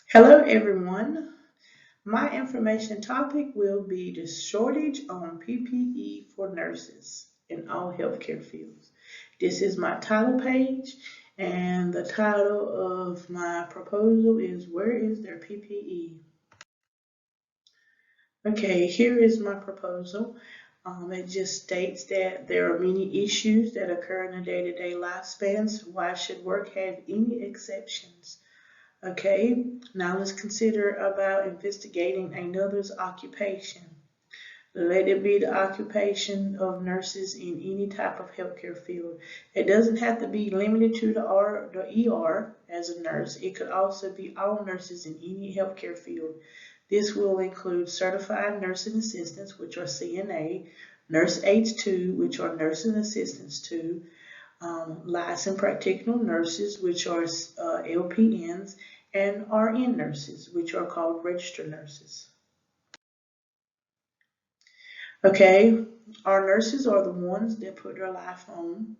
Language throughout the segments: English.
Hello everyone. My information topic will be the shortage on PPE for nurses in all healthcare fields. This is my title page and the title of my proposal is Where is their PPE? Okay, here is my proposal. It just states that there are many issues that occur in the day-to-day lifespans. Why should work have any exceptions? Okay, now let's consider about investigating another's occupation. Let it be the occupation of nurses in any type of healthcare field. It doesn't have to be limited to the ER as a nurse. It could also be all nurses in any healthcare field. This will include certified nursing assistants, which are CNA, nurse aides 2, which are nursing assistants 2, licensed practitioner nurses, which are LPNs, and RN nurses, which are called registered nurses. Okay, our nurses are the ones that put their life on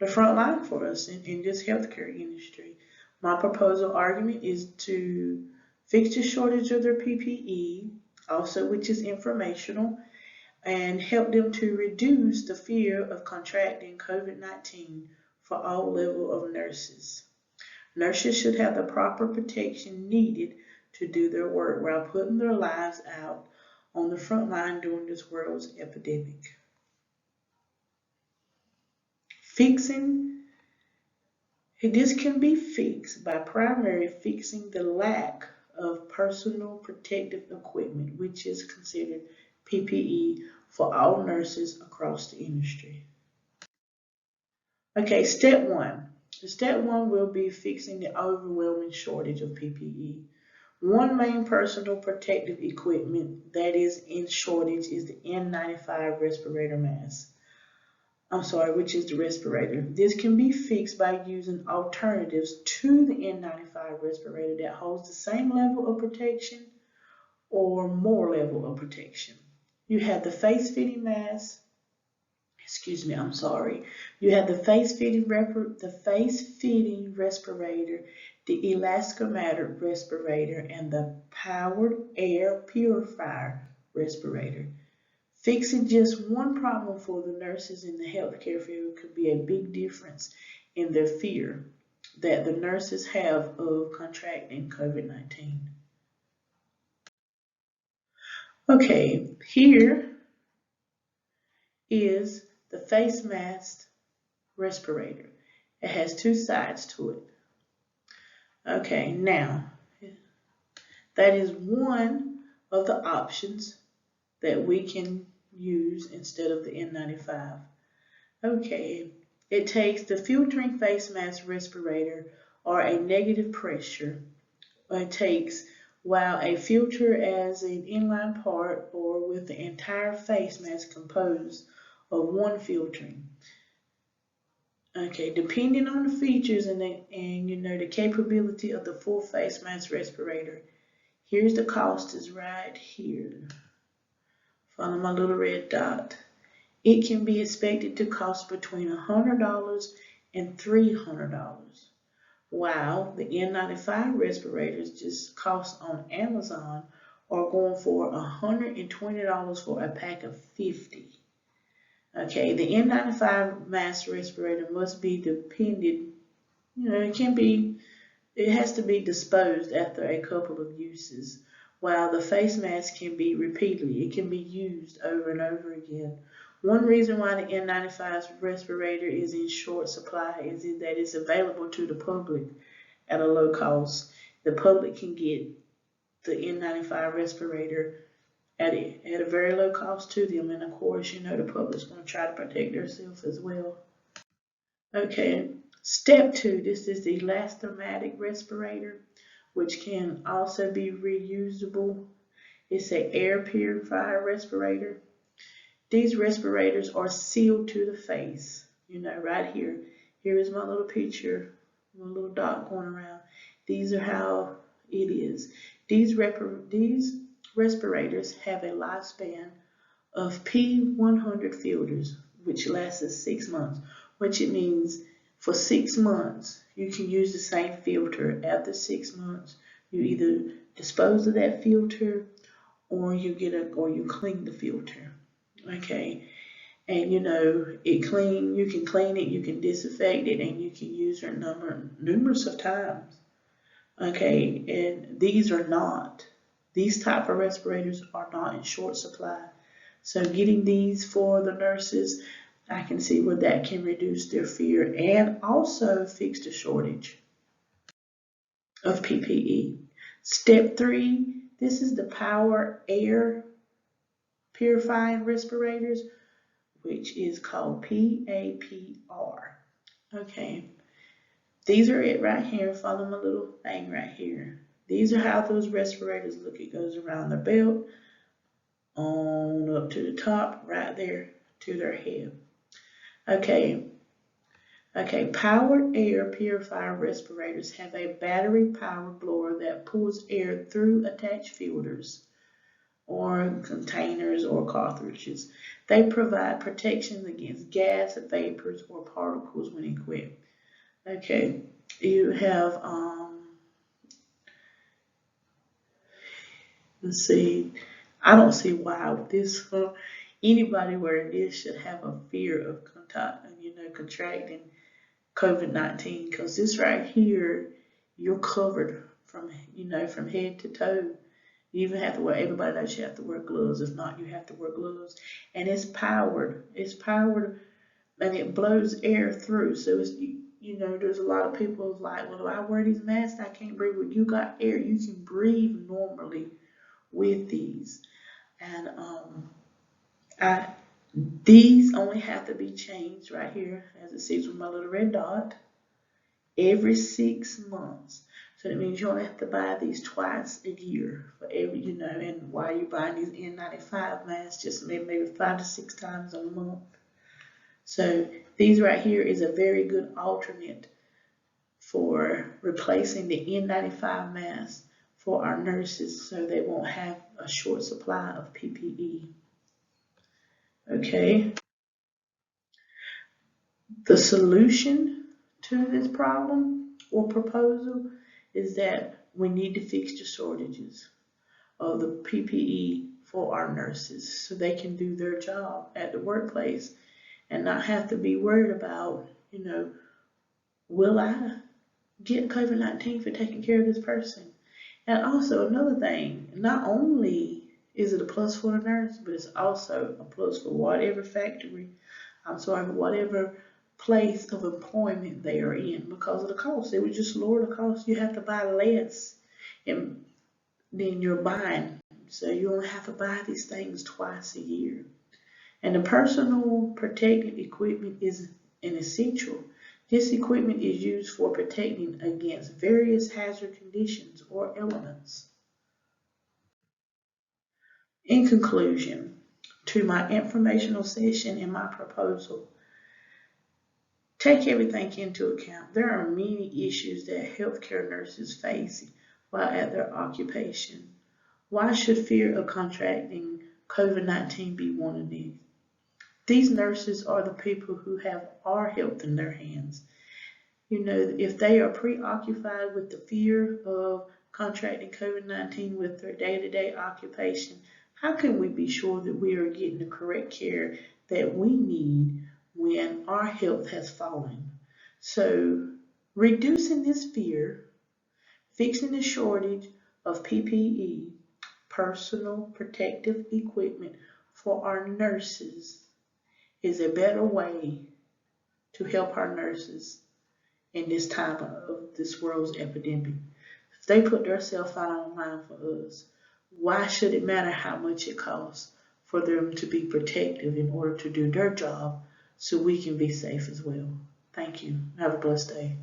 the front line for us in this healthcare industry. My proposal argument is to fix the shortage of their PPE, also which is informational, and help them to reduce the fear of contracting COVID-19 for all level of nurses. Nurses should have the proper protection needed to do their work while putting their lives out on the front line during this world's epidemic. Fixing this can be fixed by primarily fixing the lack of personal protective equipment, which is considered PPE for all nurses across the industry. Okay, step one. Step one will be fixing the overwhelming shortage of PPE. One main personal protective equipment that is in shortage is the N95 respirator mask. Which is the respirator. This can be fixed by using alternatives to the N95 respirator that holds the same level of protection or more level of protection. You have the face fitting mask. Excuse me, I'm sorry. You have the face fitting respirator, the elastomatic respirator, and the powered air purifier respirator. Fixing just one problem for the nurses in the healthcare field could be a big difference in their fear that the nurses have of contracting COVID-19. Okay, here is the face mask respirator. It has two sides to it. Okay, now that is one of the options that we can use instead of the N95. Okay, it takes the filtering face mask respirator or a negative pressure. It takes while a filter as an inline part or with the entire face mask composed of one filtering. Okay, depending on the features and the capability of the full face mask respirator. Here's the cost is right here. Follow my little red dot. It can be expected to cost between $100 and $300. While the N95 respirators just cost on Amazon are going for $120 for a pack of 50. Okay, the N95 mask respirator must be depended, it has to be disposed after a couple of uses, while the face mask can be repeatedly, it can be used over and over again. One reason why the N95 respirator is in short supply is that it's available to the public at a low cost. The public can get the N95 respirator at a very low cost to them, and of course, the public's going to try to protect themselves as well. Okay, step two, this is the elastomatic respirator, which can also be reusable. It's an air purifier respirator. These respirators are sealed to the face, right here. Here is my little picture, my little dot going around. These are how it is. These respirators have a lifespan of P100 filters, which lasts 6 months, which it means for 6 months you can use the same filter. After 6 months, You either dispose of that filter or you clean the filter. Okay. And you know, you can clean it, you can disinfect it, and you can use it numerous of times. Okay, and these type of respirators are not in short supply. So getting these for the nurses, I can see where that can reduce their fear and also fix the shortage of PPE. Step 3, this is the power air purifying respirators, which is called PAPR. Okay, these are it right here. Follow my little thing right here. These are how those respirators look. It goes around their belt, on up to the top, right there to their head. Okay, powered air purifier respirators have a battery-powered blower that pulls air through attached filters or containers or cartridges. They provide protection against gas, vapors, or particles when equipped. Okay, you have, let's see, I don't see why anybody wearing this should have a fear of contracting COVID-19, because this right here, you're covered from head to toe. You even have to wear, everybody knows you have to wear gloves. If not, you have to wear gloves. And it's powered. It's powered and it blows air through. So there's a lot of people like, well, if I wear these masks, I can't breathe. Well, you got air. You can breathe normally with these. And these only have to be changed right here, as it says with my little red dot, every 6 months. So that means you only have to buy these twice a year for every, and while you're buying these N95 masks, just maybe 5 to 6 times a month. So these right here is a very good alternate for replacing the N95 mask for our nurses so they won't have a short supply of PPE. Okay. The solution to this problem or proposal is that we need to fix the shortages of the PPE for our nurses so they can do their job at the workplace and not have to be worried about, will I get COVID-19 for taking care of this person? And also another thing, not only is it a plus for the nurse, but it's also a plus for whatever whatever place of employment they are in because of the cost. It would just lower the cost. You have to buy less than you're buying. So you only have to buy these things twice a year. And the personal protective equipment is an essential. This equipment is used for protecting against various hazard conditions or elements. In conclusion, to my informational session and my proposal, take everything into account. There are many issues that healthcare nurses face while at their occupation. Why should fear of contracting COVID-19 be one of these? These nurses are the people who have our health in their hands. If they are preoccupied with the fear of contracting COVID-19 with their day-to-day occupation, how can we be sure that we are getting the correct care that we need when our health has fallen? So, reducing this fear, fixing the shortage of PPE, personal protective equipment for our nurses, is a better way to help our nurses in this time of this world's epidemic. If they put themselves out on line for us, why should it matter how much it costs for them to be protective in order to do their job so we can be safe as well? Thank you. Have a blessed day.